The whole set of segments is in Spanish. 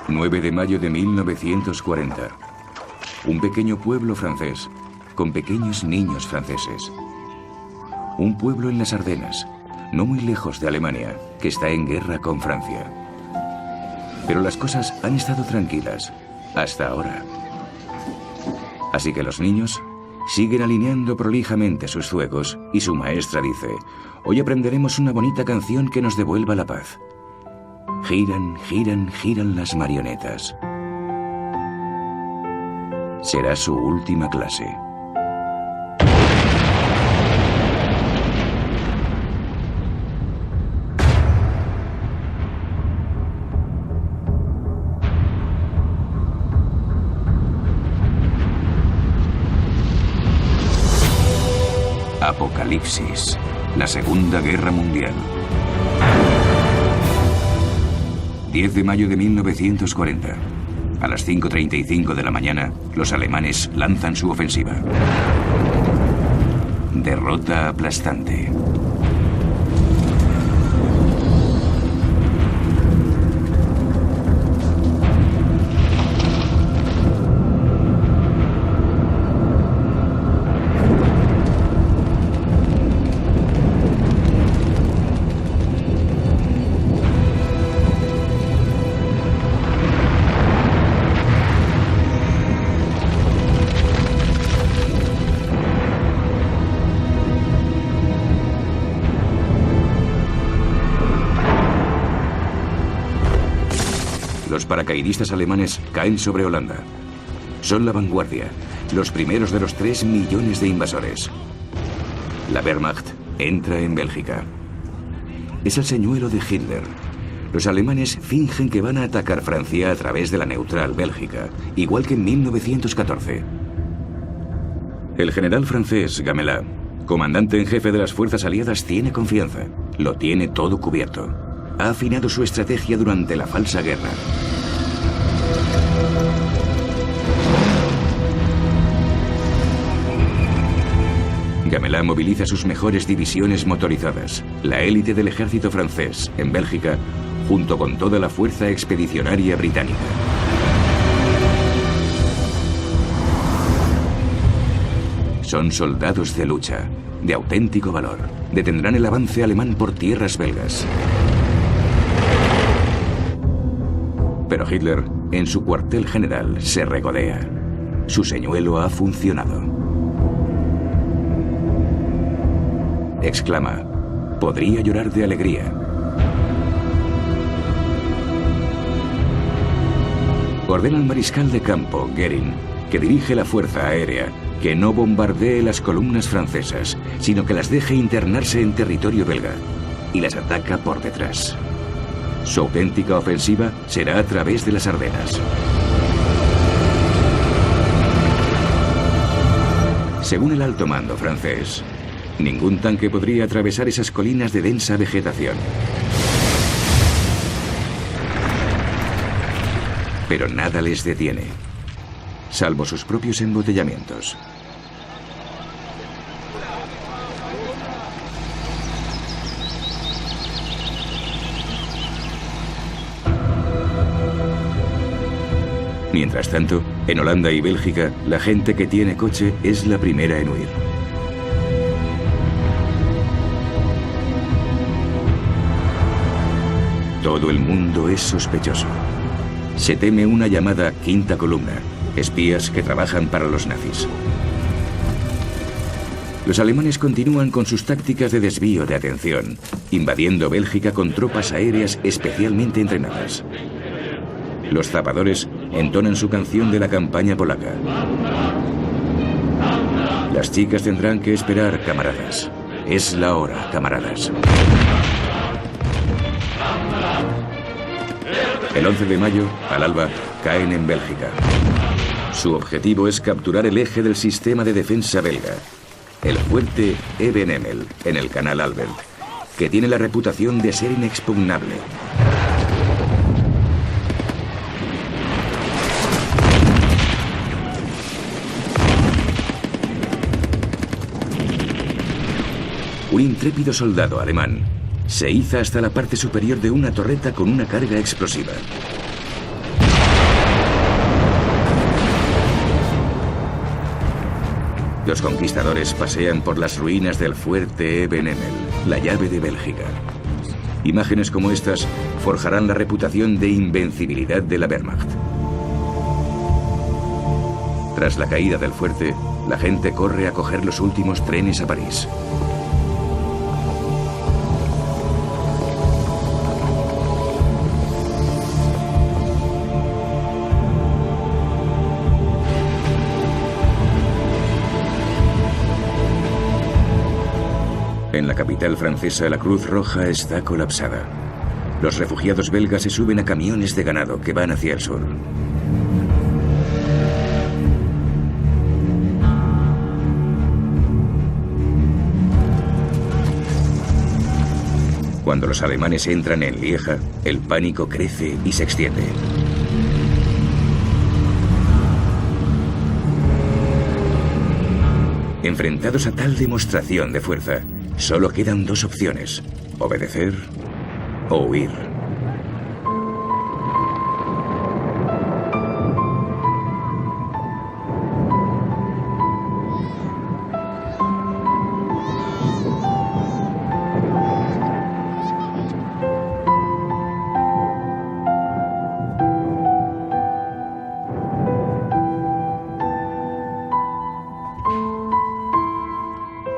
9 de mayo de 1940. Un pequeño pueblo francés, con pequeños niños franceses. Un pueblo en las Ardenas, no muy lejos de Alemania, que está en guerra con Francia. Pero las cosas han estado tranquilas, hasta ahora. Así que los niños siguen alineando prolijamente sus zuecos y su maestra dice: hoy aprenderemos una bonita canción que nos devuelva la paz. Giran, giran, giran las marionetas. Será su última clase. Apocalipsis, la Segunda Guerra Mundial. 10 de mayo de 1940. A las 5:35 de la mañana, los alemanes lanzan su ofensiva. Derrota aplastante. Los paracaidistas alemanes caen sobre Holanda. Son la vanguardia, los primeros de los 3 millones de invasores. La Wehrmacht entra en Bélgica. Es el señuelo de Hitler. Los alemanes fingen que van a atacar Francia a través de la neutral Bélgica, igual que en 1914. El general francés Gamelin, comandante en jefe de las fuerzas aliadas, tiene confianza. Lo tiene todo cubierto. Ha afinado su estrategia durante la falsa guerra. Gamelin moviliza sus mejores divisiones motorizadas, la élite del ejército francés, en Bélgica, junto con toda la fuerza expedicionaria británica. Son soldados de lucha, de auténtico valor. Detendrán el avance alemán por tierras belgas. Pero Hitler, en su cuartel general, se regodea. Su señuelo ha funcionado. Exclama: podría llorar de alegría. Ordena al mariscal de campo, Goering, que dirige la fuerza aérea, que no bombardee las columnas francesas, sino que las deje internarse en territorio belga, y las ataca por detrás. Su auténtica ofensiva será a través de las Ardenas. Según el alto mando francés, ningún tanque podría atravesar esas colinas de densa vegetación. Pero nada les detiene, salvo sus propios embotellamientos. Mientras tanto, en Holanda y Bélgica, la gente que tiene coche es la primera en huir. Todo el mundo es sospechoso. Se teme una llamada quinta columna, espías que trabajan para los nazis. Los alemanes continúan con sus tácticas de desvío de atención, invadiendo Bélgica con tropas aéreas especialmente entrenadas. Los zapadores entonan su canción de la campaña polaca. Las chicas tendrán que esperar, camaradas. Es la hora, camaradas. El 11 de mayo, al alba, caen en Bélgica. Su objetivo es capturar el eje del sistema de defensa belga, el fuerte Ebenemel, en el canal Albert, que tiene la reputación de ser inexpugnable. Un intrépido soldado alemán se iza hasta la parte superior de una torreta con una carga explosiva. Los conquistadores pasean por las ruinas del fuerte Ebenemel, la llave de Bélgica. Imágenes como estas forjarán la reputación de invencibilidad de la Wehrmacht. Tras la caída del fuerte, la gente corre a coger los últimos trenes a París. En la capital francesa, la Cruz Roja está colapsada. Los refugiados belgas se suben a camiones de ganado que van hacia el sur. Cuando los alemanes entran en Lieja, el pánico crece y se extiende. Enfrentados a tal demostración de fuerza, solo quedan dos opciones: obedecer o huir.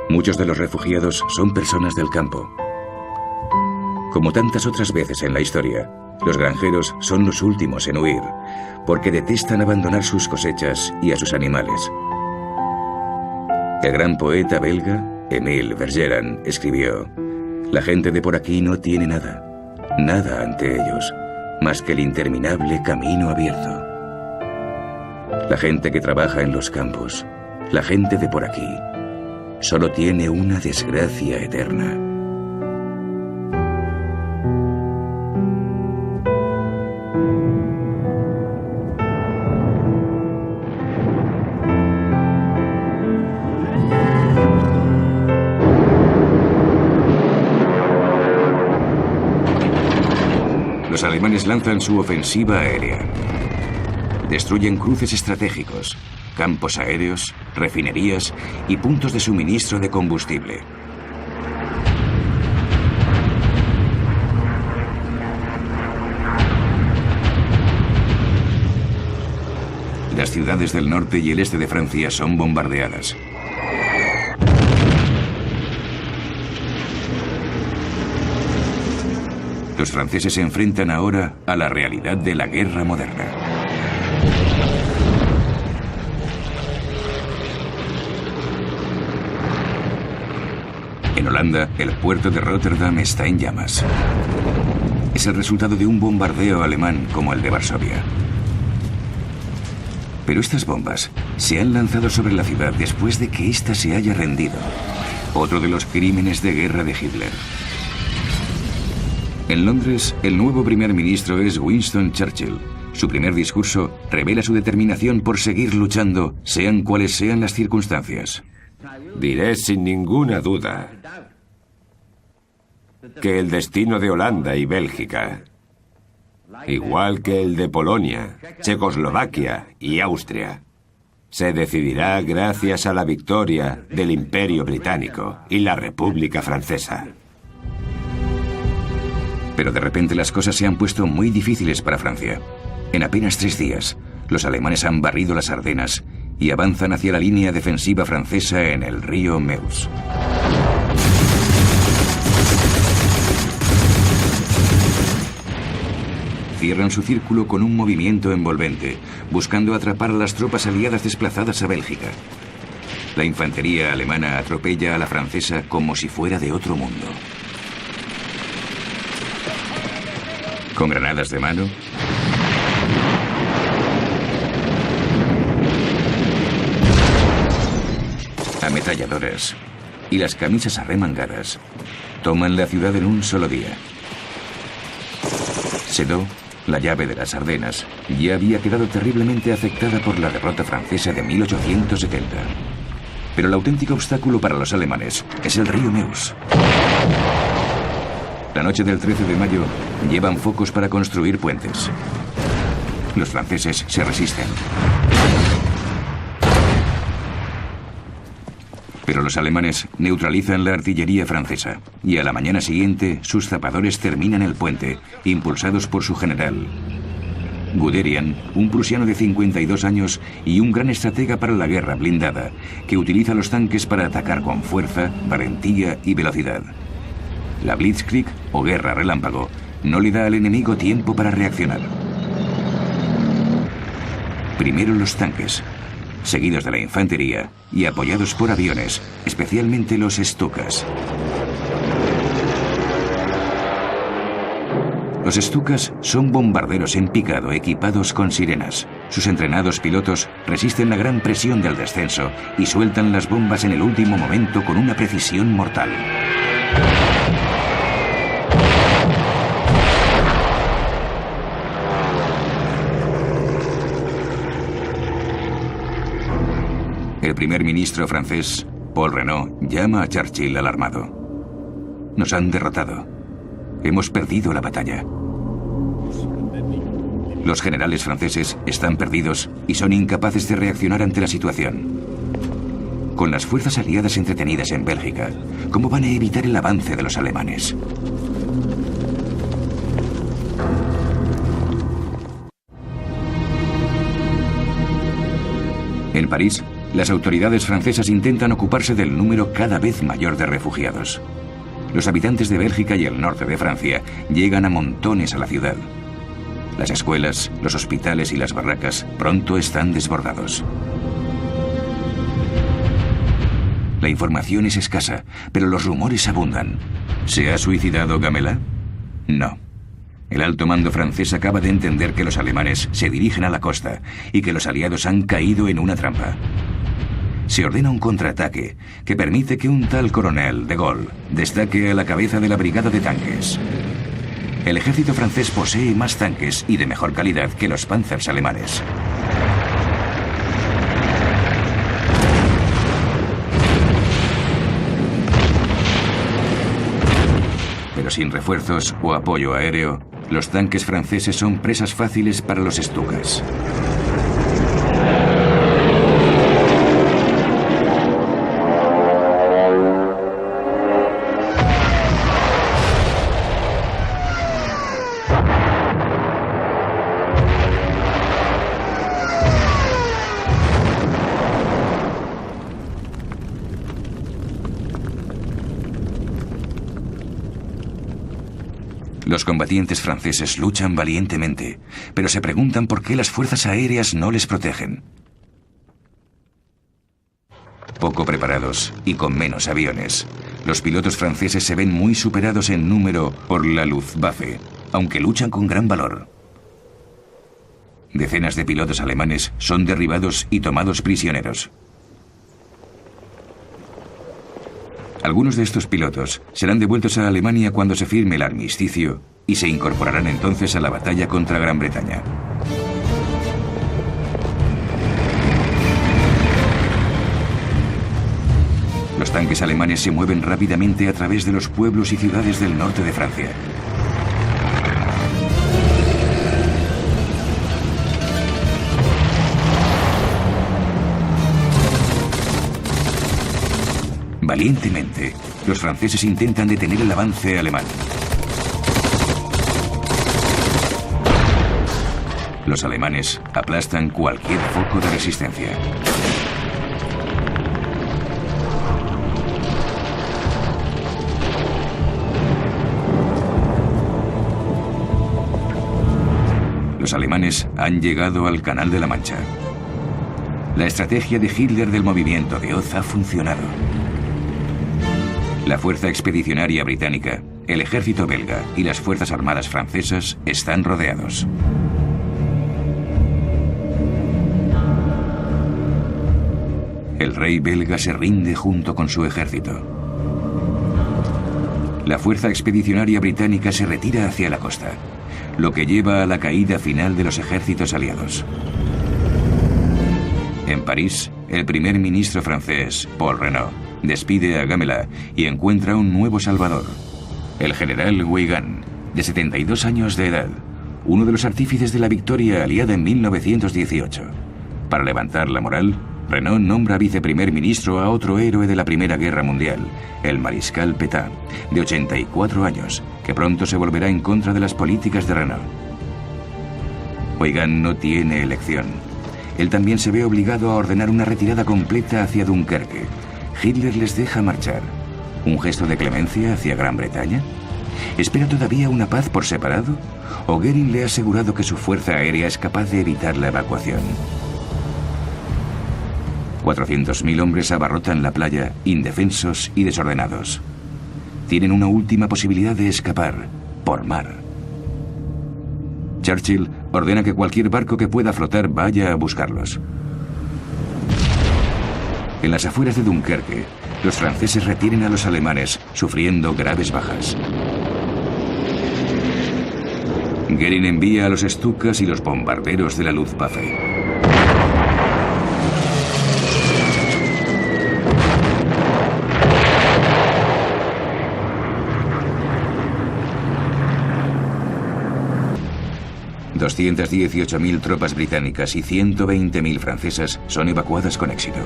Muchos de los refugiados son personas del campo. Como tantas otras veces en la historia, los granjeros son los últimos en huir, porque detestan abandonar sus cosechas y a sus animales. El gran poeta belga, Émile Vergeran, escribió: «La gente de por aquí no tiene nada, nada ante ellos, más que el interminable camino abierto». La gente que trabaja en los campos, la gente de por aquí, solo tiene una desgracia eterna. Los alemanes lanzan su ofensiva aérea. Destruyen cruces estratégicos, campos aéreos, refinerías y puntos de suministro de combustible. Las ciudades del norte y el este de Francia son bombardeadas. Los franceses se enfrentan ahora a la realidad de la guerra moderna. En Holanda, el puerto de Rotterdam está en llamas. Es el resultado de un bombardeo alemán como el de Varsovia. Pero estas bombas se han lanzado sobre la ciudad después de que ésta se haya rendido. Otro de los crímenes de guerra de Hitler. En Londres, el nuevo primer ministro es Winston Churchill. Su primer discurso revela su determinación por seguir luchando, sean cuales sean las circunstancias. Diré sin ninguna duda que el destino de Holanda y Bélgica, igual que el de Polonia, Checoslovaquia y Austria, se decidirá gracias a la victoria del Imperio Británico y la República Francesa. Pero de repente las cosas se han puesto muy difíciles para Francia. En apenas 3 días, los alemanes han barrido las Ardenas y avanzan hacia la línea defensiva francesa en el río Meuse. Cierran su círculo con un movimiento envolvente, buscando atrapar a las tropas aliadas desplazadas a Bélgica. La infantería alemana atropella a la francesa como si fuera de otro mundo. Con granadas de mano, ametralladoras y las camisas arremangadas, toman la ciudad en un solo día. Sedan, la llave de las Ardenas, ya había quedado terriblemente afectada por la derrota francesa de 1870. Pero el auténtico obstáculo para los alemanes es el río Meuse. La noche del 13 de mayo llevan focos para construir puentes. Los franceses se resisten. Pero los alemanes neutralizan la artillería francesa y a la mañana siguiente sus zapadores terminan el puente, impulsados por su general. Guderian, un prusiano de 52 años y un gran estratega para la guerra blindada, que utiliza los tanques para atacar con fuerza, valentía y velocidad. La Blitzkrieg, o guerra relámpago, no le da al enemigo tiempo para reaccionar. Primero los tanques, seguidos de la infantería y apoyados por aviones, especialmente los Stukas. Los Stukas son bombarderos en picado equipados con sirenas. Sus entrenados pilotos resisten la gran presión del descenso y sueltan las bombas en el último momento con una precisión mortal. El primer ministro francés, Paul Reynaud, llama a Churchill alarmado. Nos han derrotado. Hemos perdido la batalla. Los generales franceses están perdidos y son incapaces de reaccionar ante la situación. Con las fuerzas aliadas entretenidas en Bélgica, ¿cómo van a evitar el avance de los alemanes? En París, las autoridades francesas intentan ocuparse del número cada vez mayor de refugiados. Los habitantes de Bélgica y el norte de Francia llegan a montones a la ciudad. Las escuelas, los hospitales y las barracas pronto están desbordados. La información es escasa, pero los rumores abundan. ¿Se ha suicidado Gamelin? No. El alto mando francés acaba de entender que los alemanes se dirigen a la costa y que los aliados han caído en una trampa. Se ordena un contraataque que permite que un tal coronel de Gaulle destaque a la cabeza de la brigada de tanques. El ejército francés posee más tanques y de mejor calidad que los Panzers alemanes. Pero sin refuerzos o apoyo aéreo, los tanques franceses son presas fáciles para los Stukas. Los combatientes franceses luchan valientemente, pero se preguntan por qué las fuerzas aéreas no les protegen. Poco preparados y con menos aviones, los pilotos franceses se ven muy superados en número por la Luftwaffe, aunque luchan con gran valor. Decenas de pilotos alemanes son derribados y tomados prisioneros. Algunos de estos pilotos serán devueltos a Alemania cuando se firme el armisticio y se incorporarán entonces a la batalla contra Gran Bretaña. Los tanques alemanes se mueven rápidamente a través de los pueblos y ciudades del norte de Francia. Valientemente, los franceses intentan detener el avance alemán. Los alemanes aplastan cualquier foco de resistencia. Los alemanes han llegado al Canal de la Mancha. La estrategia de Hitler del movimiento de Oz ha funcionado. La fuerza expedicionaria británica, el ejército belga y las fuerzas armadas francesas están rodeados. El rey belga se rinde junto con su ejército. La fuerza expedicionaria británica se retira hacia la costa, lo que lleva a la caída final de los ejércitos aliados. En París, el primer ministro francés, Paul Reynaud, despide a Gamelin y encuentra un nuevo salvador, el general Weygand, de 72 años de edad, uno de los artífices de la victoria aliada en 1918. Para levantar la moral, Renault nombra viceprimer ministro a otro héroe de la Primera Guerra Mundial, el mariscal Pétain, de 84 años, que pronto se volverá en contra de las políticas de Renault. Weygand no tiene elección. Él también se ve obligado a ordenar una retirada completa hacia Dunkerque. Hitler les deja marchar. ¿Un gesto de clemencia hacia Gran Bretaña? ¿Espera todavía una paz por separado? ¿O Goering le ha asegurado que su fuerza aérea es capaz de evitar la evacuación? 400.000 hombres abarrotan la playa, indefensos y desordenados. Tienen una última posibilidad de escapar, por mar. Churchill ordena que cualquier barco que pueda flotar vaya a buscarlos. En las afueras de Dunkerque, los franceses retienen a los alemanes, sufriendo graves bajas. Goering envía a los Stukas y los bombarderos de la Luftwaffe. $218.000 tropas británicas y 120.000 francesas son evacuadas con éxito.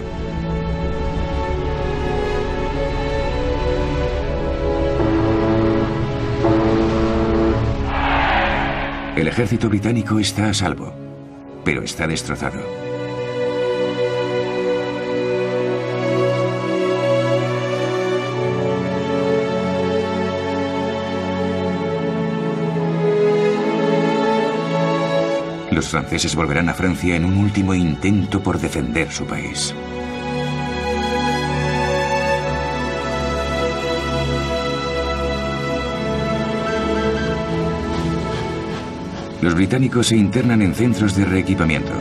El ejército británico está a salvo, pero está destrozado. Los franceses volverán a Francia en un último intento por defender su país. Los británicos se internan en centros de reequipamiento.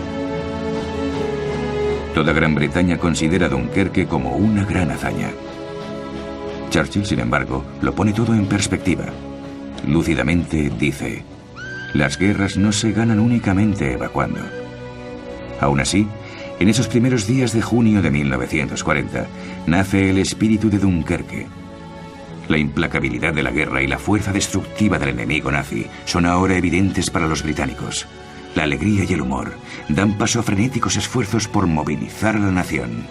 Toda Gran Bretaña considera Dunkerque como una gran hazaña. Churchill, sin embargo, lo pone todo en perspectiva. Lúcidamente dice: las guerras no se ganan únicamente evacuando. Aún así, en esos primeros días de junio de 1940, nace el espíritu de Dunkerque. La implacabilidad de la guerra y la fuerza destructiva del enemigo nazi son ahora evidentes para los británicos. La alegría y el humor dan paso a frenéticos esfuerzos por movilizar a la nación.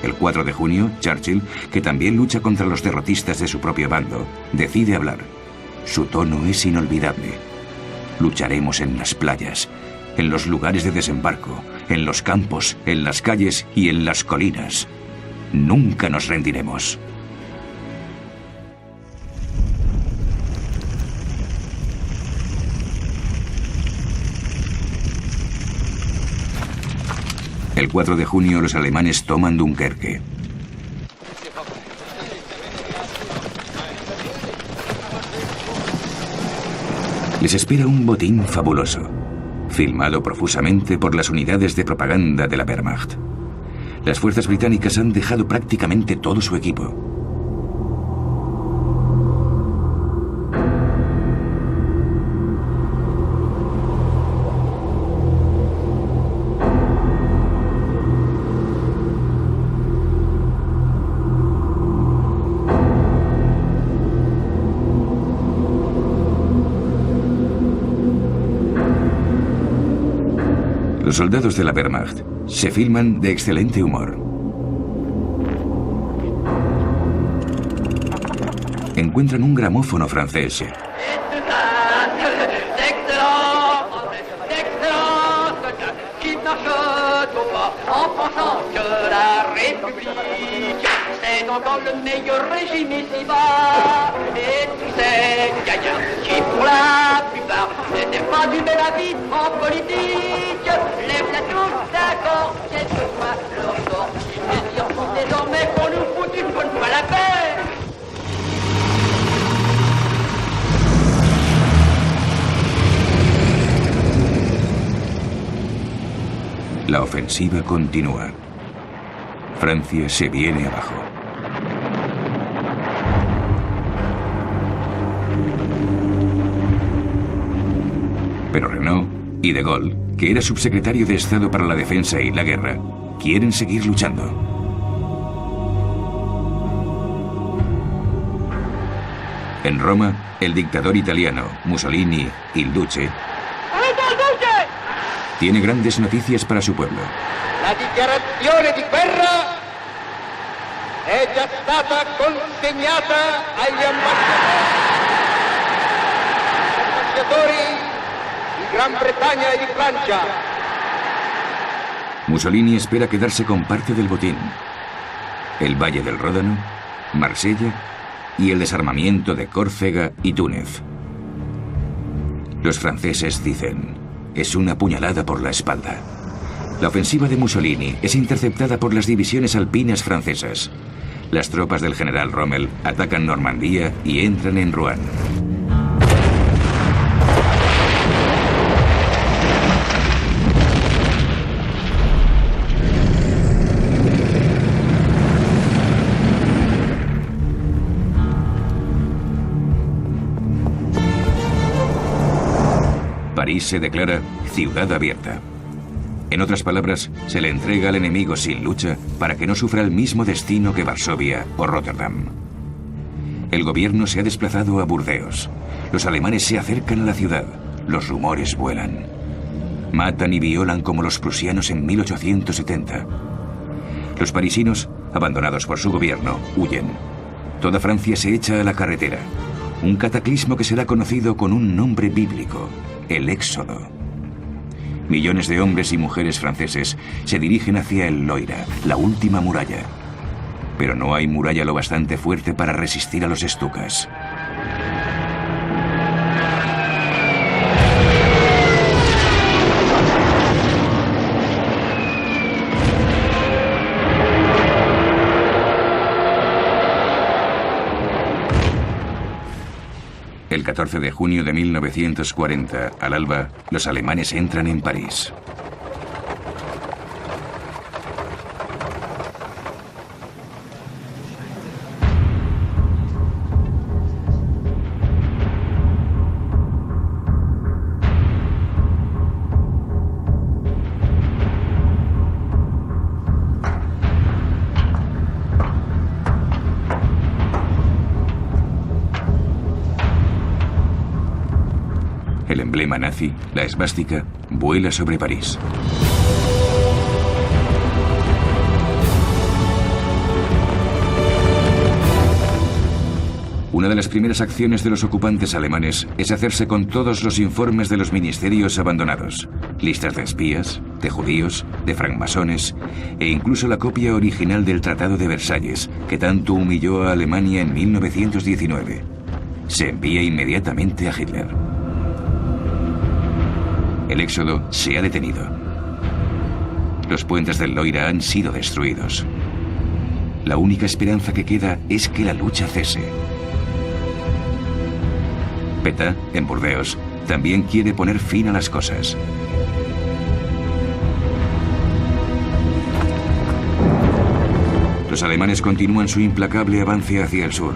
El 4 de junio, Churchill, que también lucha contra los derrotistas de su propio bando, decide hablar. Su tono es inolvidable. Lucharemos en las playas, en los lugares de desembarco, en los campos, en las calles y en las colinas. Nunca nos rendiremos. El 4 de junio los alemanes toman Dunkerque. Les espera un botín fabuloso, filmado profusamente por las unidades de propaganda de la Wehrmacht. Las fuerzas británicas han dejado prácticamente todo su equipo. Los soldados de la Wehrmacht se filman de excelente humor. Encuentran un gramófono francés. C'est encore le meilleur régime ici-bas. Et tous ces gagnants qui pour la plupart n'étaient pas du même avis en politique. Lève-la tous, d'accord, quelquefois leur sort. Ils désirent désormais qu'on nous foute une bonne fois la paix. La ofensiva continúa. Francia se viene abajo. Pero Renault y de Gaulle, que era subsecretario de Estado para la Defensa y la Guerra, quieren seguir luchando. En Roma, el dictador italiano, Mussolini, il Duce, Tiene grandes noticias para su pueblo. La dichiarazione di guerra è già stata consegnata agli ambasciatori di Gran Bretagna y de Francia. Mussolini espera quedarse con parte del botín. El Valle del Ródano, Marsella y el desarmamiento de Córcega y Túnez. Los franceses dicen, es una puñalada por la espalda. La ofensiva de Mussolini es interceptada por las divisiones alpinas francesas. Las tropas del general Rommel atacan Normandía y entran en Rouen. París se declara ciudad abierta. En otras palabras, se le entrega al enemigo sin lucha para que no sufra el mismo destino que Varsovia o Rotterdam. El gobierno se ha desplazado a Burdeos. Los alemanes se acercan a la ciudad. Los rumores vuelan. Matan y violan como los prusianos en 1870. Los parisinos, abandonados por su gobierno, huyen. Toda Francia se echa a la carretera. Un cataclismo que será conocido con un nombre bíblico: el Éxodo. Millones de hombres y mujeres franceses se dirigen hacia el Loira, la última muralla. Pero no hay muralla lo bastante fuerte para resistir a los estucas. El 14 de junio de 1940, al alba, los alemanes entran en París. El emblema nazi, la esvástica, vuela sobre París. Una de las primeras acciones de los ocupantes alemanes es hacerse con todos los informes de los ministerios abandonados, listas de espías, de judíos, de francmasones e incluso la copia original del Tratado de Versalles, que tanto humilló a Alemania en 1919. Se envía inmediatamente a Hitler. El éxodo se ha detenido. Los puentes del Loira han sido destruidos. La única esperanza que queda es que la lucha cese. Pétain, en Burdeos, también quiere poner fin a las cosas. Los alemanes continúan su implacable avance hacia el sur.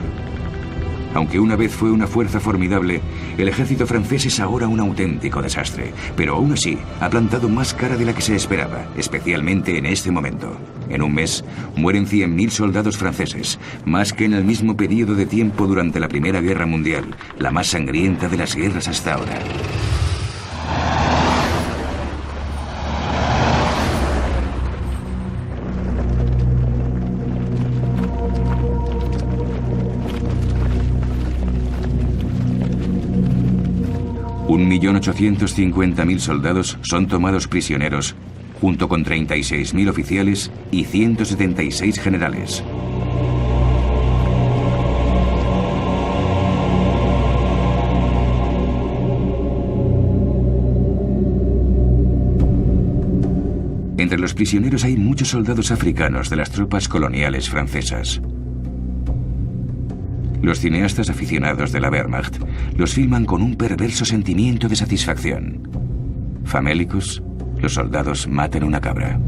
Aunque una vez fue una fuerza formidable, el ejército francés es ahora un auténtico desastre. Pero aún así, ha plantado más cara de la que se esperaba, especialmente en este momento. En un mes, mueren 100.000 soldados franceses, más que en el mismo periodo de tiempo durante la Primera Guerra Mundial, la más sangrienta de las guerras hasta ahora. Un 1.850.000 soldados son tomados prisioneros, junto con 36.000 oficiales y 176 generales. Entre los prisioneros hay muchos soldados africanos de las tropas coloniales francesas. Los cineastas aficionados de la Wehrmacht los filman con un perverso sentimiento de satisfacción. Famélicos, los soldados matan una cabra.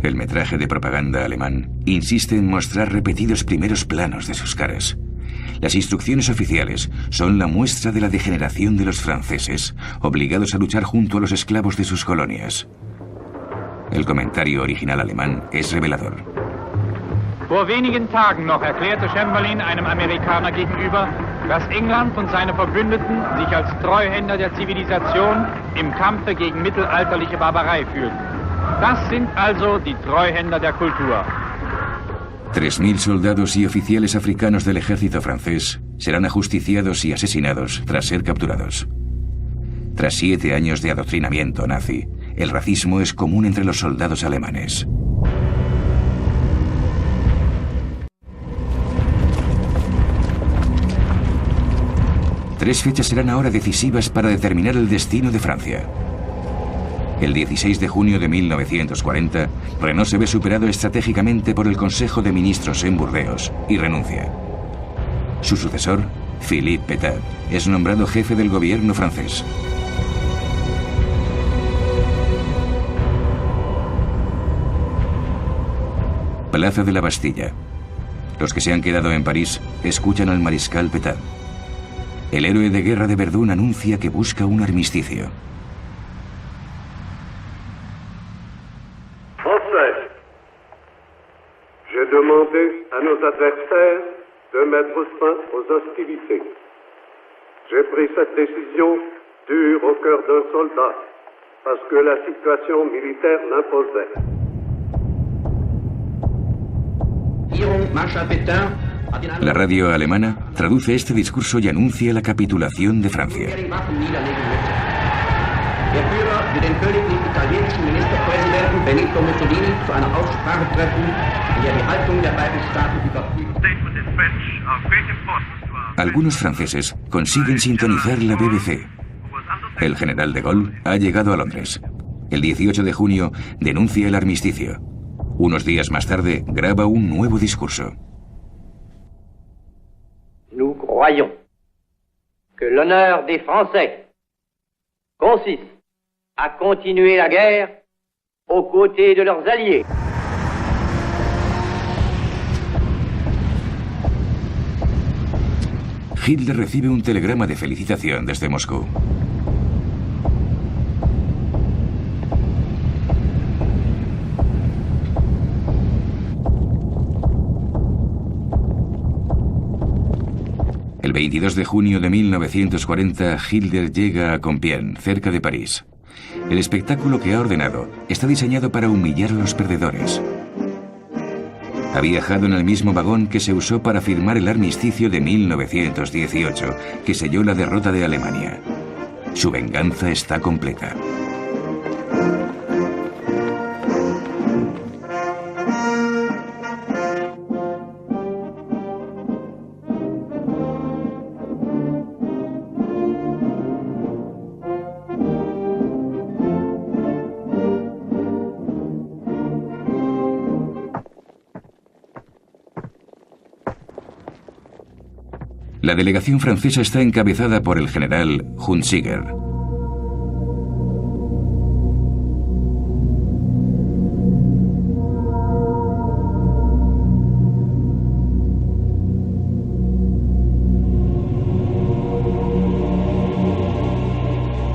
El metraje de propaganda alemán insiste en mostrar repetidos primeros planos de sus caras. Las instrucciones oficiales son la muestra de la degeneración de los franceses, obligados a luchar junto a los esclavos de sus colonias. El comentario original alemán es revelador. Vor wenigen Tagen noch erklärte Chamberlain einem Amerikaner gegenüber, dass England und seine Verbündeten sich als Treuhänder der Zivilisation im Kampfe gegen mittelalterliche Barbarei fühlten. Das sind also die Treuhänder der Kultur. 3.000 soldados y oficiales africanos del ejército francés serán ajusticiados y asesinados tras ser capturados. Tras 7 años de adoctrinamiento nazi, el racismo es común entre los soldados alemanes. Tres fechas serán ahora decisivas para determinar el destino de Francia. El 16 de junio de 1940, Renaud se ve superado estratégicamente por el Consejo de Ministros en Burdeos y renuncia. Su sucesor, Philippe Pétain, es nombrado jefe del gobierno francés. Plaza de la Bastilla. Los que se han quedado en París escuchan al mariscal Pétain. El héroe de guerra de Verdún anuncia que busca un armisticio. J'ai demandé à nos adversaires de mettre fin aux hostilités. J'ai pris cette décision dure au cœur d'un soldat, parce que la situation militaire l'imposait. La radio alemana traduce este discurso y anuncia la capitulación de Francia. Der Führer will den königlich italienischen Ministerpräsidenten Benito Mussolini zu einer Aussprache treffen, in der die Haltung der beiden Staaten überprüft. Algunos franceses consiguen sintonizar la BBC. El general de Gaulle ha llegado a Londres. El 18 de junio denuncia el armisticio. Unos días más tarde graba un nuevo discurso. Nous croyons que l'honneur des Français consiste à continuer la guerre aux côtés de leurs alliés. Hitler recibe un telegrama de felicitación desde Moscú. El 22 de junio de 1940, Hitler llega a Compiègne, cerca de París. El espectáculo que ha ordenado está diseñado para humillar a los perdedores. Ha viajado en el mismo vagón que se usó para firmar el armisticio de 1918, que selló la derrota de Alemania. Su venganza está completa. La delegación francesa está encabezada por el general Hunziker.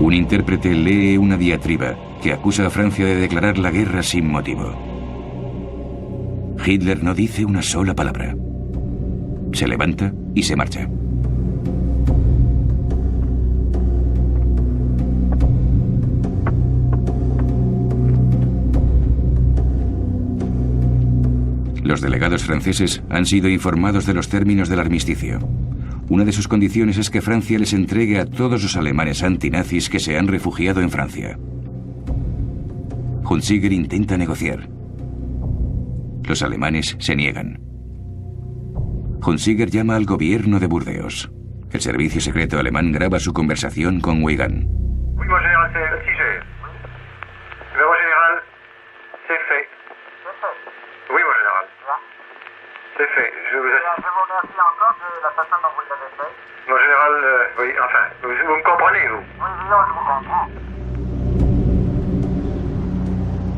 Un intérprete lee una diatriba que acusa a Francia de declarar la guerra sin motivo. Hitler no dice una sola palabra. Se levanta y se marcha. Los delegados franceses han sido informados de los términos del armisticio. Una de sus condiciones es que Francia les entregue a todos los alemanes antinazis que se han refugiado en Francia. Hunziker intenta negociar. Los alemanes se niegan. Hunziker llama al gobierno de Burdeos. El servicio secreto alemán graba su conversación con Weygand. Oui, mon général, c'est Tiger. Mon général, c'est fait. Oui, mon général. C'est fait. Je vous remercie encore de la façon dont vous l'avez fait. Mon général, oui, enfin, vous me comprenez, vous? Oui, non, je vous comprends.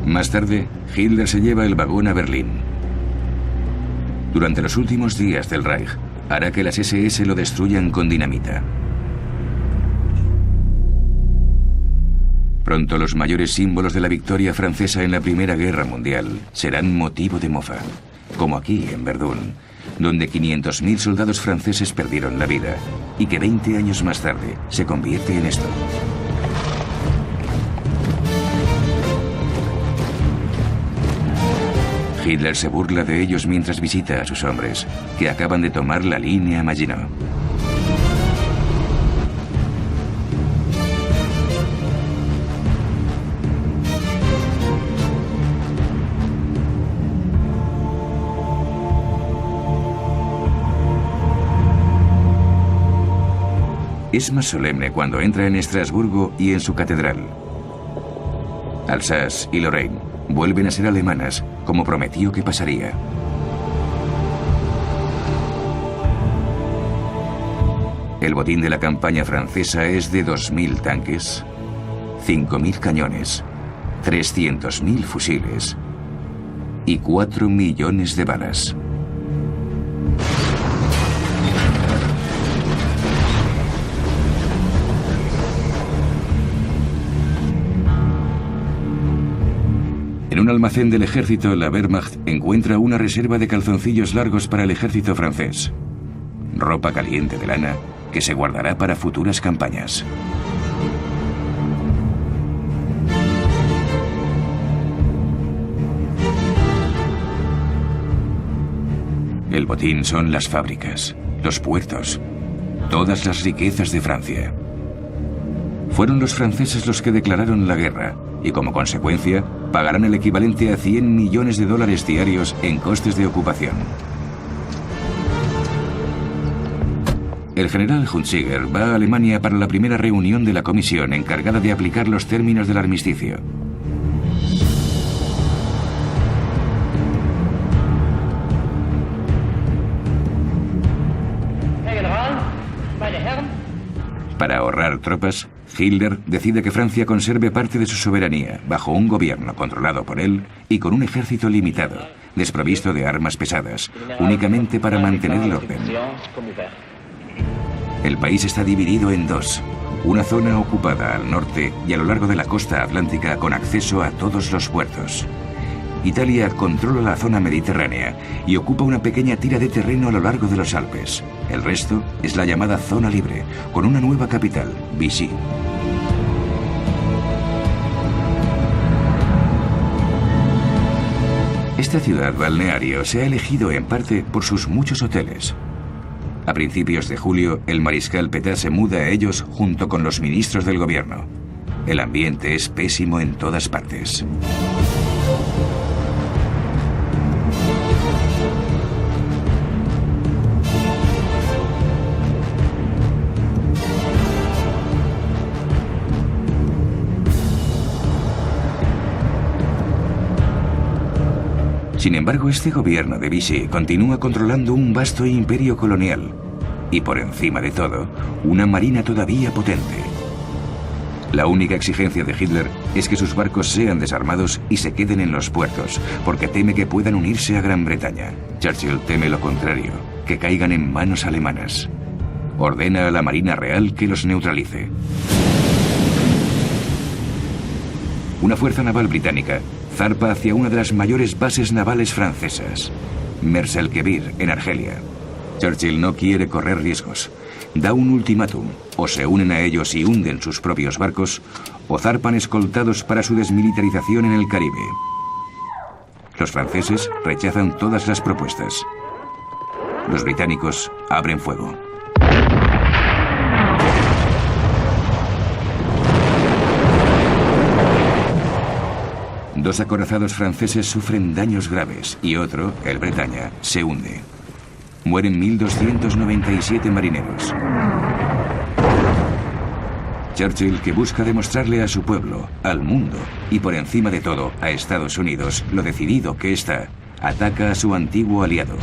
Más tarde, Hitler se lleva el vagón a Berlín. Durante los últimos días del Reich, hará que las SS lo destruyan con dinamita. Pronto los mayores símbolos de la victoria francesa en la Primera Guerra Mundial serán motivo de mofa, como aquí en Verdún, donde 500.000 soldados franceses perdieron la vida, y que 20 años más tarde se convierte en esto. Hitler se burla de ellos mientras visita a sus hombres, que acaban de tomar la línea Maginot. Es más solemne cuando entra en Estrasburgo y en su catedral. Alsace y Lorraine vuelven a ser alemanas, como prometió que pasaría. El botín de la campaña francesa es de 2.000 tanques, 5.000 cañones, 300.000 fusiles y 4 millones de balas. En un almacén del ejército, la Wehrmacht encuentra una reserva de calzoncillos largos para el ejército francés. Ropa caliente de lana que se guardará para futuras campañas. El botín son las fábricas, los puertos, todas las riquezas de Francia. Fueron los franceses los que declararon la guerra y, como consecuencia, pagarán el equivalente a 100 millones de dólares diarios en costes de ocupación. El general Hunziger va a Alemania para la primera reunión de la comisión encargada de aplicar los términos del armisticio. Para ahorrar tropas, Hitler decide que Francia conserve parte de su soberanía bajo un gobierno controlado por él y con un ejército limitado, desprovisto de armas pesadas, únicamente para mantener el orden. El país está dividido en dos, una zona ocupada al norte y a lo largo de la costa atlántica con acceso a todos los puertos. Italia controla la zona mediterránea y ocupa una pequeña tira de terreno a lo largo de los Alpes. El resto es la llamada zona libre, con una nueva capital, Vichy. Esta ciudad balneario se ha elegido en parte por sus muchos hoteles. A principios de julio, el mariscal Pétain se muda a ellos junto con los ministros del gobierno. El ambiente es pésimo en todas partes. Sin embargo, este gobierno de Vichy continúa controlando un vasto imperio colonial y, por encima de todo, una marina todavía potente. La única exigencia de Hitler es que sus barcos sean desarmados y se queden en los puertos, porque teme que puedan unirse a Gran Bretaña. Churchill teme lo contrario, que caigan en manos alemanas. Ordena a la Marina Real que los neutralice. Una fuerza naval británica zarpa hacia una de las mayores bases navales francesas, Mers el-Kebir, en Argelia. Churchill no quiere correr riesgos. Da un ultimátum: o se unen a ellos y hunden sus propios barcos, o zarpan escoltados para su desmilitarización en el Caribe. Los franceses rechazan todas las propuestas. Los británicos abren fuego. Dos acorazados franceses sufren daños graves y otro, el Bretaña, se hunde. Mueren 1.297 marineros. Churchill, que busca demostrarle a su pueblo, al mundo y por encima de todo a Estados Unidos lo decidido que está, ataca a su antiguo aliado,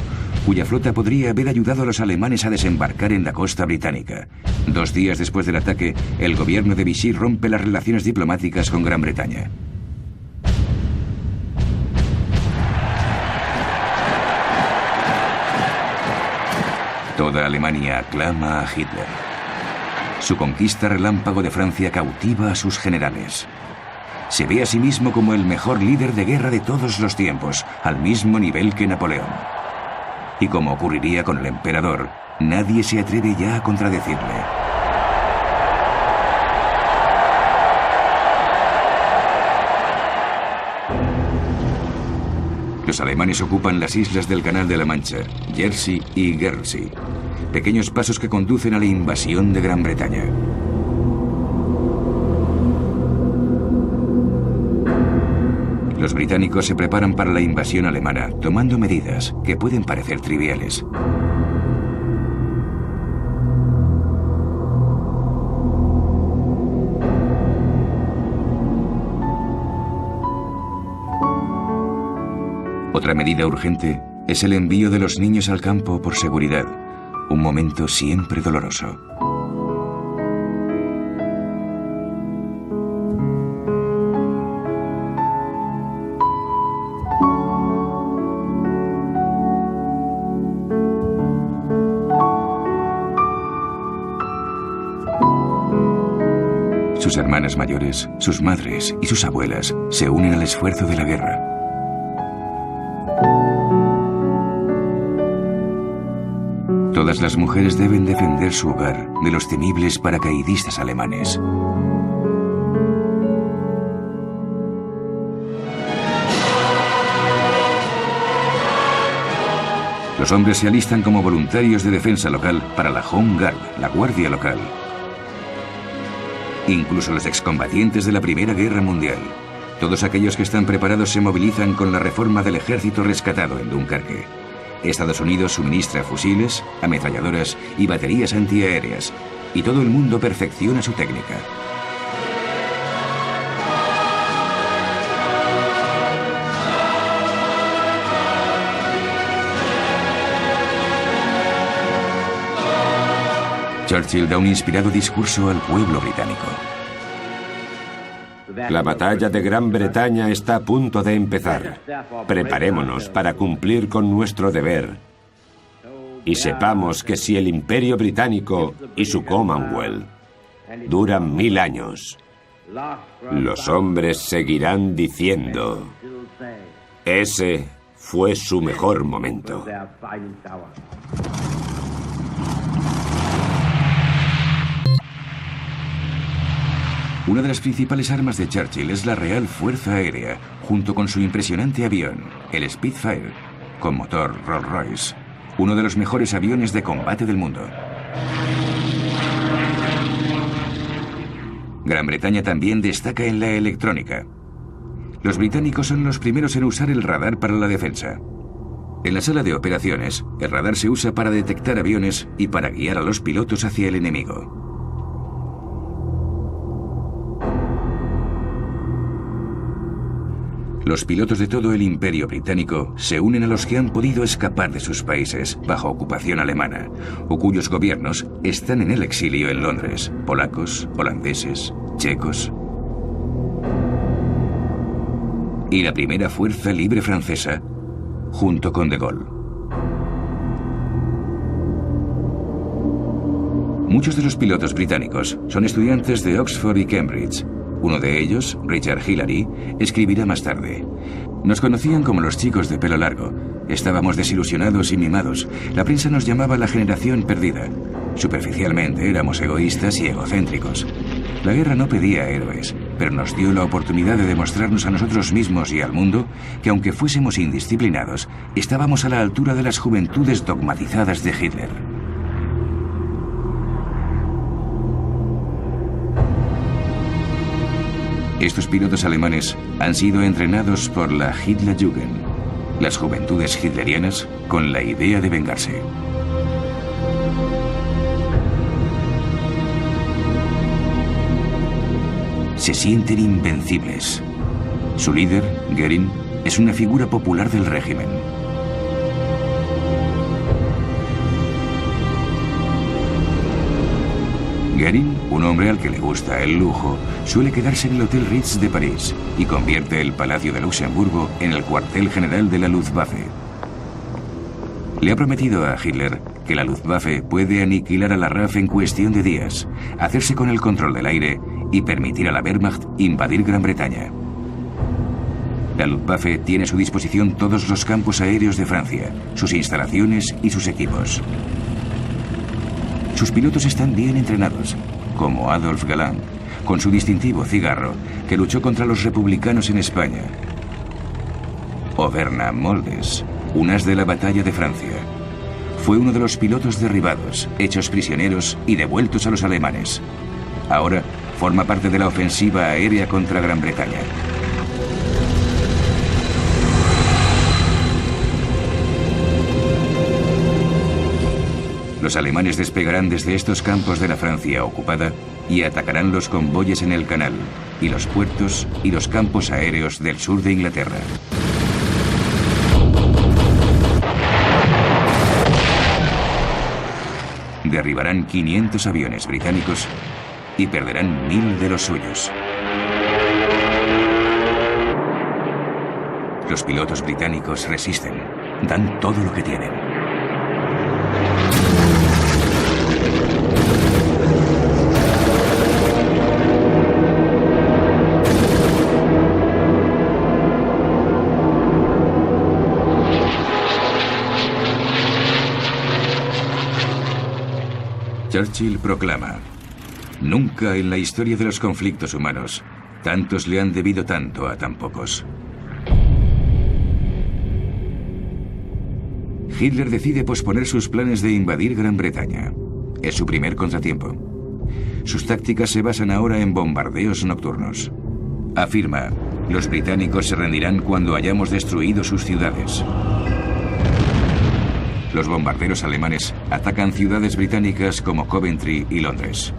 cuya flota podría haber ayudado a los alemanes a desembarcar en la costa británica. 2 días después del ataque, el gobierno de Vichy rompe las relaciones diplomáticas con Gran Bretaña. Toda Alemania aclama a Hitler. Su conquista relámpago de Francia cautiva a sus generales. Se ve a sí mismo como el mejor líder de guerra de todos los tiempos, al mismo nivel que Napoleón. Y como ocurriría con el emperador, nadie se atreve ya a contradecirle. Los alemanes ocupan las islas del Canal de la Mancha, Jersey y Guernsey, pequeños pasos que conducen a la invasión de Gran Bretaña. Los británicos se preparan para la invasión alemana, tomando medidas que pueden parecer triviales. Otra medida urgente es el envío de los niños al campo por seguridad, un momento siempre doloroso. Sus hermanas mayores, sus madres y sus abuelas se unen al esfuerzo de la guerra. Todas las mujeres deben defender su hogar de los temibles paracaidistas alemanes. Los hombres se alistan como voluntarios de defensa local para la Home Guard, la guardia local. Incluso los excombatientes de la Primera Guerra Mundial. Todos aquellos que están preparados se movilizan con la reforma del ejército rescatado en Dunkerque. Estados Unidos suministra fusiles, ametralladoras y baterías antiaéreas, y todo el mundo perfecciona su técnica. Churchill da un inspirado discurso al pueblo británico. La batalla de Gran Bretaña está a punto de empezar. Preparémonos para cumplir con nuestro deber. Y sepamos que si el Imperio Británico y su Commonwealth duran 1000 años, los hombres seguirán diciendo: ese fue su mejor momento. Una de las principales armas de Churchill es la Real Fuerza Aérea, junto con su impresionante avión, el Spitfire, con motor Rolls-Royce, uno de los mejores aviones de combate del mundo. Gran Bretaña también destaca en la electrónica. Los británicos son los primeros en usar el radar para la defensa. En la sala de operaciones, el radar se usa para detectar aviones y para guiar a los pilotos hacia el enemigo. Los pilotos de todo el Imperio Británico se unen a los que han podido escapar de sus países bajo ocupación alemana, o cuyos gobiernos están en el exilio en Londres, polacos, holandeses, checos. Y la primera Fuerza Libre Francesa, junto con de Gaulle. Muchos de los pilotos británicos son estudiantes de Oxford y Cambridge. Uno de ellos, Richard Hillary, escribirá más tarde: nos conocían como los chicos de pelo largo. Estábamos desilusionados y mimados. La prensa nos llamaba la generación perdida. Superficialmente éramos egoístas y egocéntricos. La guerra no pedía héroes, pero nos dio la oportunidad de demostrarnos a nosotros mismos y al mundo que, aunque fuésemos indisciplinados, estábamos a la altura de las juventudes dogmatizadas de Hitler. Estos pilotos alemanes han sido entrenados por la Hitlerjugend, las juventudes hitlerianas con la idea de vengarse. Se sienten invencibles. Su líder, Göring, es una figura popular del régimen. Göring, un hombre al que le gusta el lujo, suele quedarse en el Hotel Ritz de París y convierte el Palacio de Luxemburgo en el cuartel general de la Luftwaffe. Le ha prometido a Hitler que la Luftwaffe puede aniquilar a la RAF en cuestión de días, hacerse con el control del aire y permitir a la Wehrmacht invadir Gran Bretaña. La Luftwaffe tiene a su disposición todos los campos aéreos de Francia, sus instalaciones y sus equipos. Sus pilotos están bien entrenados, como Adolf Galland, con su distintivo cigarro, que luchó contra los republicanos en España. O Bernard Moldes, un as de la batalla de Francia. Fue uno de los pilotos derribados, hechos prisioneros y devueltos a los alemanes. Ahora forma parte de la ofensiva aérea contra Gran Bretaña. Los alemanes despegarán desde estos campos de la Francia ocupada y atacarán los convoyes en el canal, y los puertos y los campos aéreos del sur de Inglaterra. Derribarán 500 aviones británicos y perderán 1000 de los suyos. Los pilotos británicos resisten, dan todo lo que tienen. Churchill proclama: nunca en la historia de los conflictos humanos tantos le han debido tanto a tan pocos. Hitler decide posponer sus planes de invadir Gran Bretaña. Es su primer contratiempo. Sus tácticas se basan ahora en bombardeos nocturnos. Afirma: los británicos se rendirán cuando hayamos destruido sus ciudades. Los bombarderos alemanes atacan ciudades británicas como Coventry y Londres.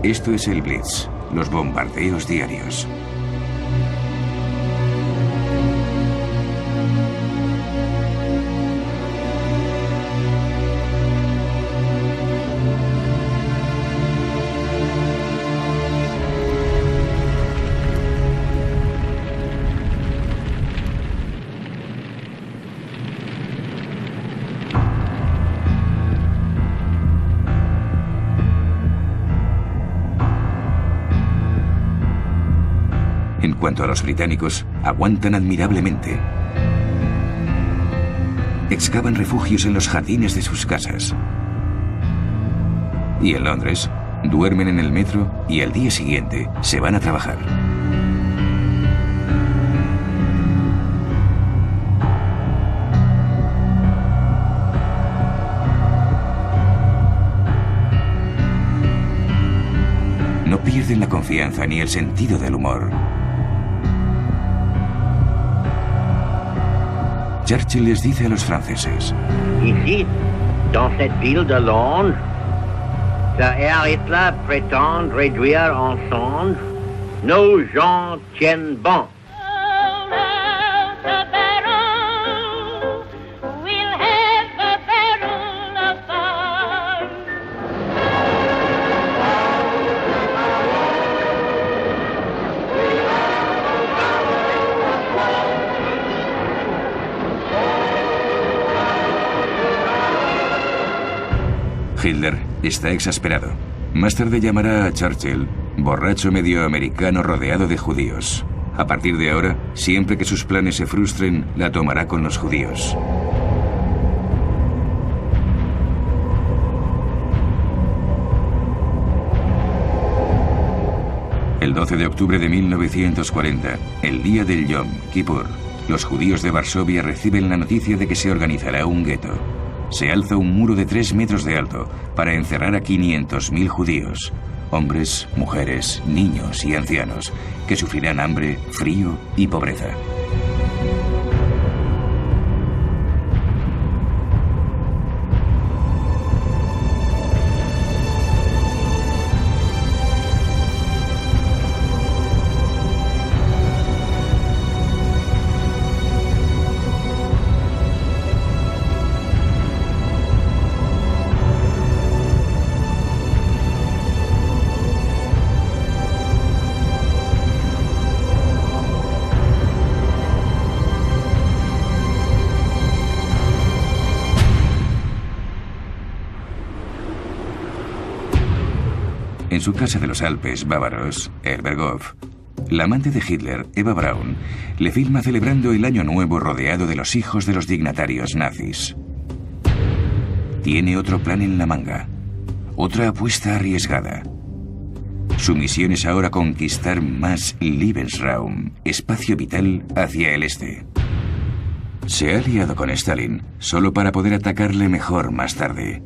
Esto es el Blitz, los bombardeos diarios. En cuanto a los británicos, aguantan admirablemente. Excavan refugios en los jardines de sus casas. Y en Londres, duermen en el metro y al día siguiente se van a trabajar. No pierden la confianza ni el sentido del humor. Churchill les dice a los franceses: Ici, dans cette ville de Londres, la Hitler prétend réduire en cendres. Nos gens tiennent bon. Hitler está exasperado. Más tarde llamará a Churchill borracho medio americano rodeado de judíos. A partir de ahora, siempre que sus planes se frustren, la tomará con los judíos. El 12 de octubre de 1940, el día del Yom Kippur, los judíos de Varsovia reciben la noticia de que se organizará un gueto. Se alza un muro de 3 metros de alto para encerrar a 500.000 judíos, hombres, mujeres, niños y ancianos, que sufrirán hambre, frío y pobreza. En su casa de los Alpes bávaros, Elberhof, la amante de Hitler, Eva Braun, le filma celebrando el Año Nuevo rodeado de los hijos de los dignatarios nazis. Tiene otro plan en la manga, otra apuesta arriesgada. Su misión es ahora conquistar más Lebensraum, espacio vital hacia el este. Se ha aliado con Stalin solo para poder atacarle mejor más tarde.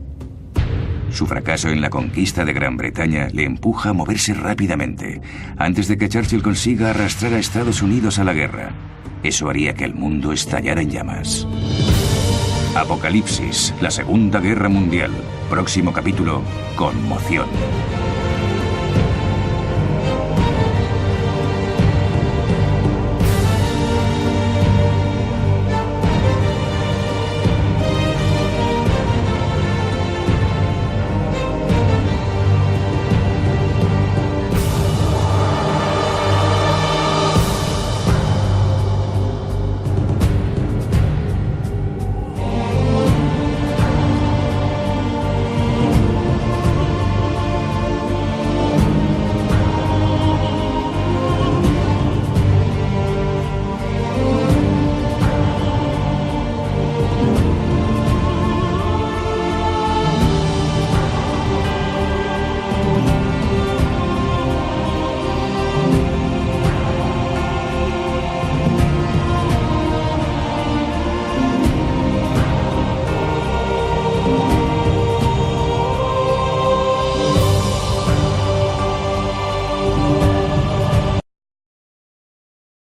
Su fracaso en la conquista de Gran Bretaña le empuja a moverse rápidamente, antes de que Churchill consiga arrastrar a Estados Unidos a la guerra. Eso haría que el mundo estallara en llamas. Apocalipsis, la Segunda Guerra Mundial. Próximo capítulo, Conmoción.